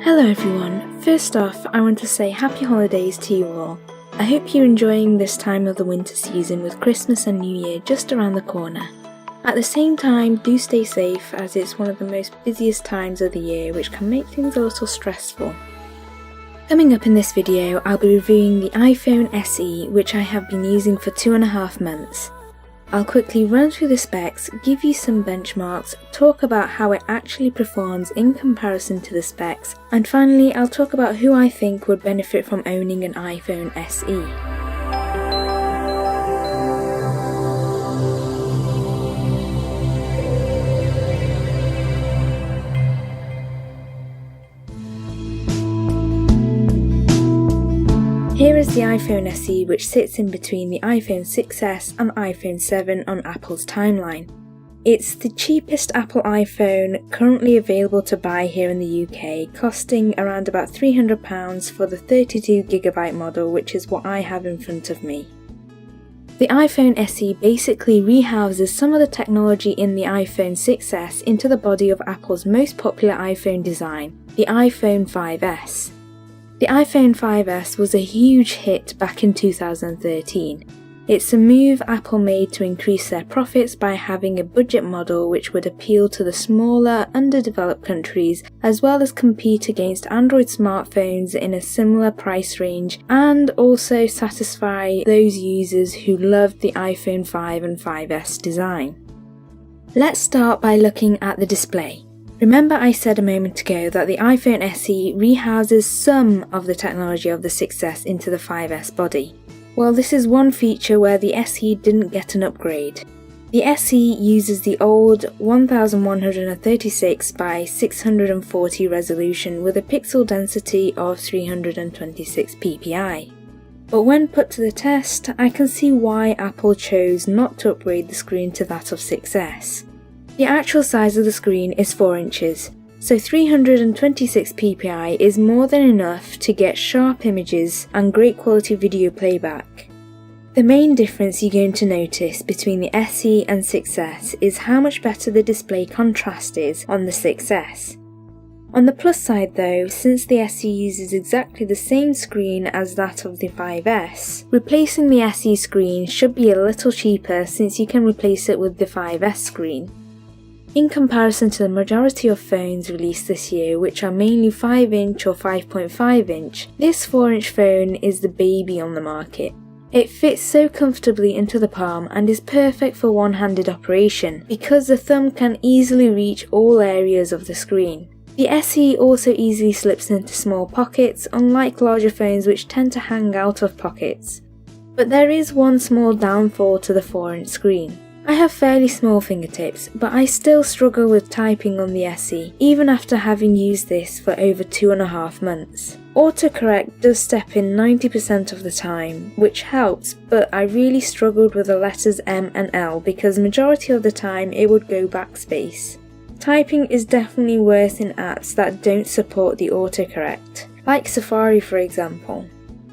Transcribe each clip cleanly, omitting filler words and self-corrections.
Hello everyone, first off I want to say happy holidays to you all. I hope you're enjoying this time of the winter season with Christmas and New Year just around the corner. At the same time, do stay safe as it's one of the most busiest times of the year which can make things a little stressful. Coming up in this video, I'll be reviewing the iPhone SE which I have been using for 2.5 months. I'll quickly run through the specs, give you some benchmarks, talk about how it actually performs in comparison to the specs, and finally I'll talk about who I think would benefit from owning an iPhone SE. Here is the iPhone SE, which sits in between the iPhone 6s and iPhone 7 on Apple's timeline. It's the cheapest Apple iPhone currently available to buy here in the UK, costing around about £300 for the 32GB model, which is what I have in front of me. The iPhone SE basically rehouses some of the technology in the iPhone 6s into the body of Apple's most popular iPhone design, the iPhone 5s. The iPhone 5s was a huge hit back in 2013. It's a move Apple made to increase their profits by having a budget model which would appeal to the smaller, underdeveloped countries, as well as compete against Android smartphones in a similar price range, and also satisfy those users who loved the iPhone 5 and 5s design. Let's start by looking at the display. Remember I said a moment ago that the iPhone SE rehouses some of the technology of the 6s into the 5s body. Well, this is one feature where the SE didn't get an upgrade. The SE uses the old 1136 by 640 resolution with a pixel density of 326 ppi. But when put to the test, I can see why Apple chose not to upgrade the screen to that of 6s. The actual size of the screen is 4 inches, so 326 ppi is more than enough to get sharp images and great quality video playback. The main difference you're going to notice between the SE and 6s is how much better the display contrast is on the 6s. On the plus side though, since the SE uses exactly the same screen as that of the 5s, replacing the SE screen should be a little cheaper since you can replace it with the 5s screen. In comparison to the majority of phones released this year, which are mainly 5-inch or 5.5-inch, this 4-inch phone is the baby on the market. It fits so comfortably into the palm and is perfect for one-handed operation because the thumb can easily reach all areas of the screen. The SE also easily slips into small pockets, unlike larger phones which tend to hang out of pockets. But there is one small downfall to the 4-inch screen. I have fairly small fingertips, but I still struggle with typing on the SE, even after having used this for over 2.5 months. Autocorrect does step in 90% of the time, which helps, but I really struggled with the letters M and L because majority of the time it would go backspace. Typing is definitely worse in apps that don't support the autocorrect, like Safari for example.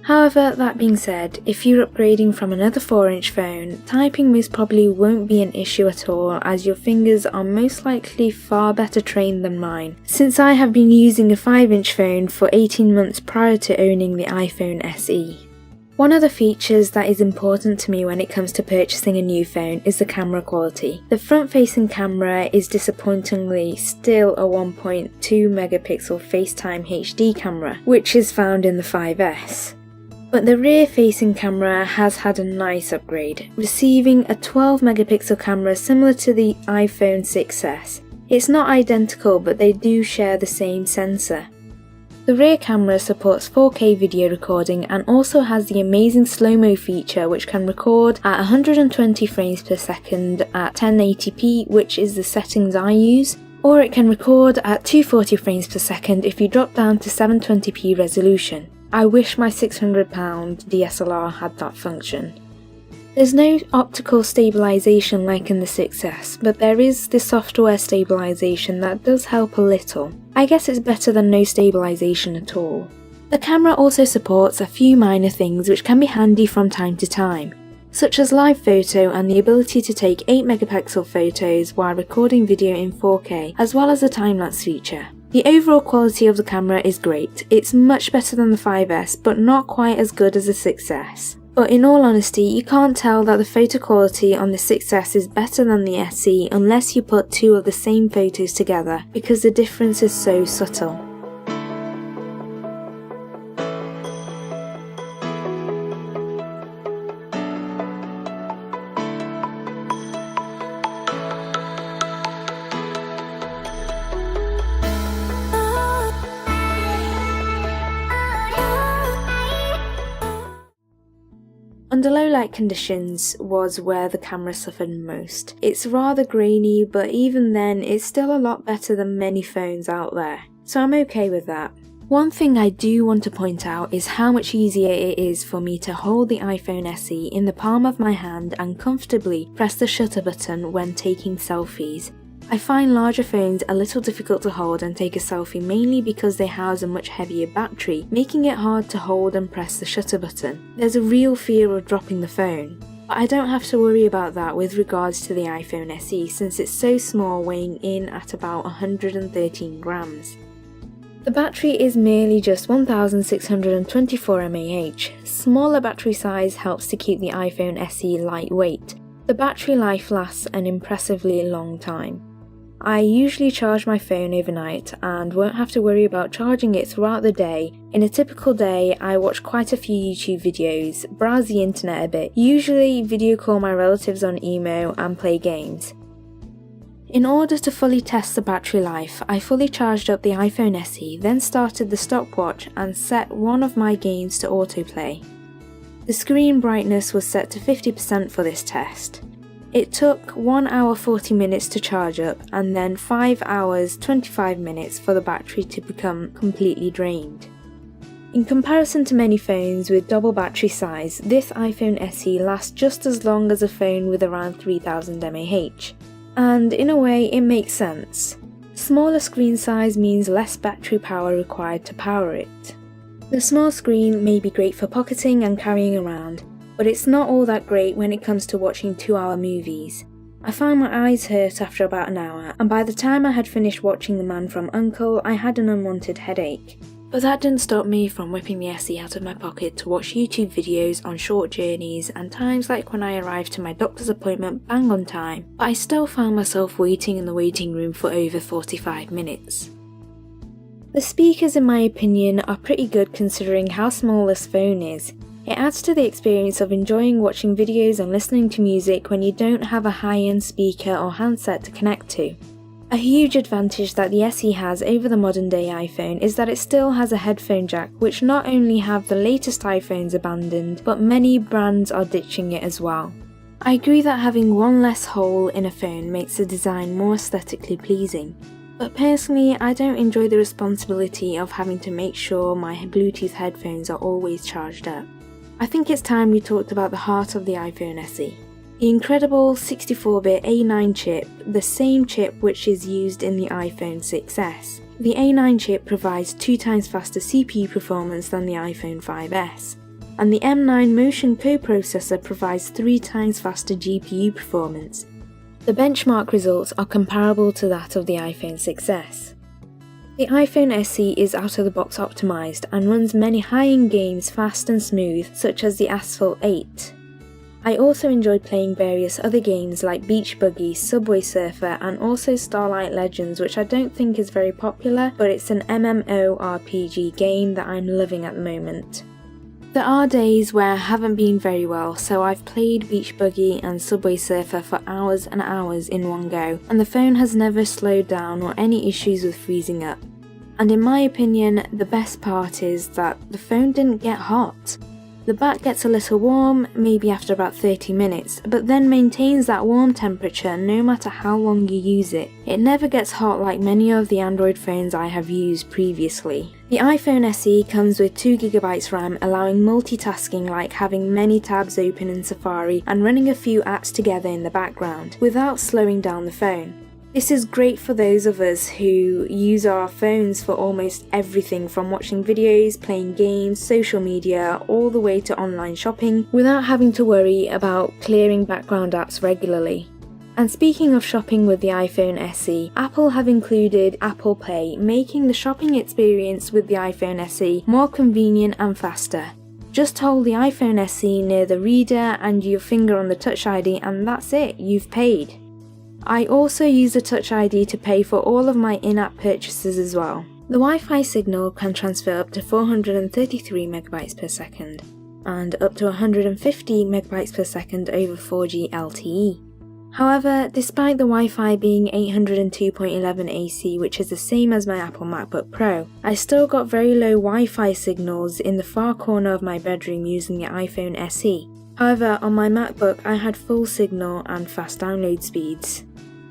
However, that being said, if you're upgrading from another 4-inch phone, typing most probably won't be an issue at all as your fingers are most likely far better trained than mine, since I have been using a 5-inch phone for 18 months prior to owning the iPhone SE. One of the features that is important to me when it comes to purchasing a new phone is the camera quality. The front-facing camera is disappointingly still a 1.2 megapixel FaceTime HD camera, which is found in the 5s. But the rear-facing camera has had a nice upgrade, receiving a 12 megapixel camera similar to the iPhone 6s. It's not identical, but they do share the same sensor. The rear camera supports 4K video recording and also has the amazing slow-mo feature which can record at 120 frames per second at 1080p, which is the settings I use, or it can record at 240 frames per second if you drop down to 720p resolution. I wish my £600 DSLR had that function. There's no optical stabilization like in the 6s, but there is the software stabilization that does help a little. I guess it's better than no stabilization at all. The camera also supports a few minor things which can be handy from time to time, such as live photo and the ability to take 8 megapixel photos while recording video in 4K, as well as a time-lapse feature. The overall quality of the camera is great. It's much better than the 5S, but not quite as good as the 6S. But in all honesty, you can't tell that the photo quality on the 6S is better than the SE unless you put two of the same photos together, because the difference is so subtle. Under low light conditions was where the camera suffered most. It's rather grainy, but even then it's still a lot better than many phones out there, so I'm okay with that. One thing I do want to point out is how much easier it is for me to hold the iPhone SE in the palm of my hand and comfortably press the shutter button when taking selfies. I find larger phones a little difficult to hold and take a selfie mainly because they house a much heavier battery, making it hard to hold and press the shutter button. There's a real fear of dropping the phone. But I don't have to worry about that with regards to the iPhone SE since it's so small, weighing in at about 113 grams. The battery is merely just 1624 mAh. Smaller battery size helps to keep the iPhone SE lightweight. The battery life lasts an impressively long time. I usually charge my phone overnight and won't have to worry about charging it throughout the day. In a typical day, I watch quite a few YouTube videos, browse the internet a bit, usually video call my relatives on email and play games. In order to fully test the battery life, I fully charged up the iPhone SE, then started the stopwatch and set one of my games to autoplay. The screen brightness was set to 50% for this test. It took 1 hour 40 minutes to charge up and then 5 hours 25 minutes for the battery to become completely drained. In comparison to many phones with double battery size, this iPhone SE lasts just as long as a phone with around 3000 mAh. And in a way it makes sense. Smaller screen size means less battery power required to power it. The small screen may be great for pocketing and carrying around, but it's not all that great when it comes to watching 2-hour movies. I found my eyes hurt after about an hour, and by the time I had finished watching The Man from U.N.C.L.E., I had an unwanted headache. But that didn't stop me from whipping the SE out of my pocket to watch YouTube videos on short journeys and times like when I arrived to my doctor's appointment bang on time, but I still found myself waiting in the waiting room for over 45 minutes. The speakers, in my opinion, are pretty good considering how small this phone is. It adds to the experience of enjoying watching videos and listening to music when you don't have a high-end speaker or handset to connect to. A huge advantage that the SE has over the modern day iPhone is that it still has a headphone jack, which not only have the latest iPhones abandoned, but many brands are ditching it as well. I agree that having one less hole in a phone makes the design more aesthetically pleasing. But personally, I don't enjoy the responsibility of having to make sure my Bluetooth headphones are always charged up. I think it's time we talked about the heart of the iPhone SE. The incredible 64-bit A9 chip, the same chip which is used in the iPhone 6S. The A9 chip provides 2 times faster CPU performance than the iPhone 5S. And the M9 Motion coprocessor provides 3 times faster GPU performance. The benchmark results are comparable to that of the iPhone 6S. The iPhone SE is out-of-the-box optimized and runs many high-end games fast and smooth, such as the Asphalt 8. I also enjoyed playing various other games like Beach Buggy, Subway Surfer and also Starlight Legends, which I don't think is very popular, but it's an MMORPG game that I'm loving at the moment. There are days where I haven't been very well, so I've played Beach Buggy and Subway Surfer for hours and hours in one go, and the phone has never slowed down or any issues with freezing up. And in my opinion, the best part is that the phone didn't get hot. The back gets a little warm, maybe after about 30 minutes, but then maintains that warm temperature no matter how long you use it. It never gets hot like many of the Android phones I have used previously. The iPhone SE comes with 2GB RAM, allowing multitasking like having many tabs open in Safari and running a few apps together in the background, without slowing down the phone. This is great for those of us who use our phones for almost everything from watching videos, playing games, social media, all the way to online shopping without having to worry about clearing background apps regularly. And speaking of shopping with the iPhone SE, Apple have included Apple Pay, making the shopping experience with the iPhone SE more convenient and faster. Just hold the iPhone SE near the reader and your finger on the Touch ID and that's it, you've paid. I also use the Touch ID to pay for all of my in-app purchases as well. The Wi-Fi signal can transfer up to 433 megabytes per second and up to 150 megabytes per second over 4G LTE. However, despite the Wi-Fi being 802.11 AC, which is the same as my Apple MacBook Pro, I still got very low Wi-Fi signals in the far corner of my bedroom using the iPhone SE. However, on my MacBook I had full signal and fast download speeds.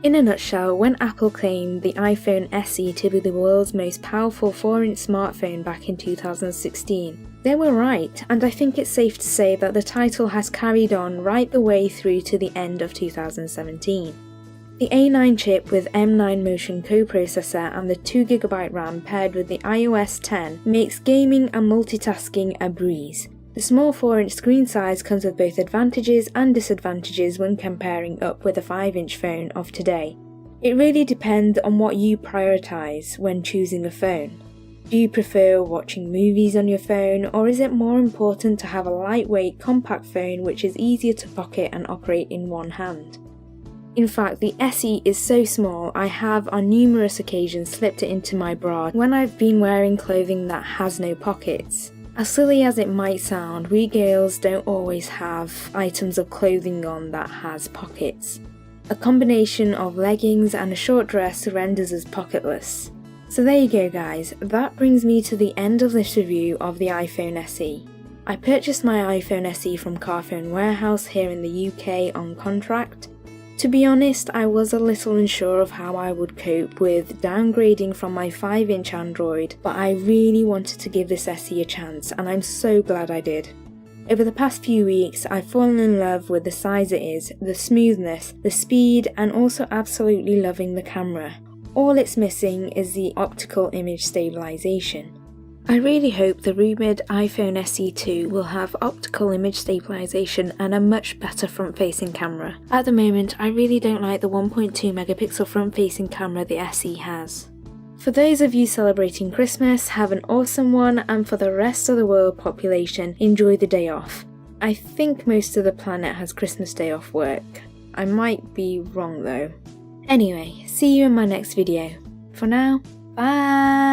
In a nutshell, when Apple claimed the iPhone SE to be the world's most powerful 4-inch smartphone back in 2016, they were right, and I think it's safe to say that the title has carried on right the way through to the end of 2017. The A9 chip with M9 Motion coprocessor and the 2GB RAM paired with the iOS 10 makes gaming and multitasking a breeze. The small 4-inch screen size comes with both advantages and disadvantages when comparing up with a 5-inch phone of today. It really depends on what you prioritise when choosing a phone. Do you prefer watching movies on your phone, or is it more important to have a lightweight, compact phone which is easier to pocket and operate in one hand? In fact, the SE is so small I have on numerous occasions slipped it into my bra when I've been wearing clothing that has no pockets. As silly as it might sound, we girls don't always have items of clothing on that has pockets. A combination of leggings and a short dress renders us pocketless. So there you go guys, that brings me to the end of this review of the iPhone SE. I purchased my iPhone SE from Carphone Warehouse here in the UK on contract. To be honest, I was a little unsure of how I would cope with downgrading from my 5-inch Android, but I really wanted to give this SE a chance and I'm so glad I did. Over the past few weeks, I've fallen in love with the size it is, the smoothness, the speed, and also absolutely loving the camera. All it's missing is the optical image stabilization. I really hope the rumoured iPhone SE2 will have optical image stabilization and a much better front-facing camera. At the moment, I really don't like the 1.2 megapixel front-facing camera the SE has. For those of you celebrating Christmas, have an awesome one, and for the rest of the world population, enjoy the day off. I think most of the planet has Christmas Day off work. I might be wrong though. Anyway, see you in my next video. For now, bye!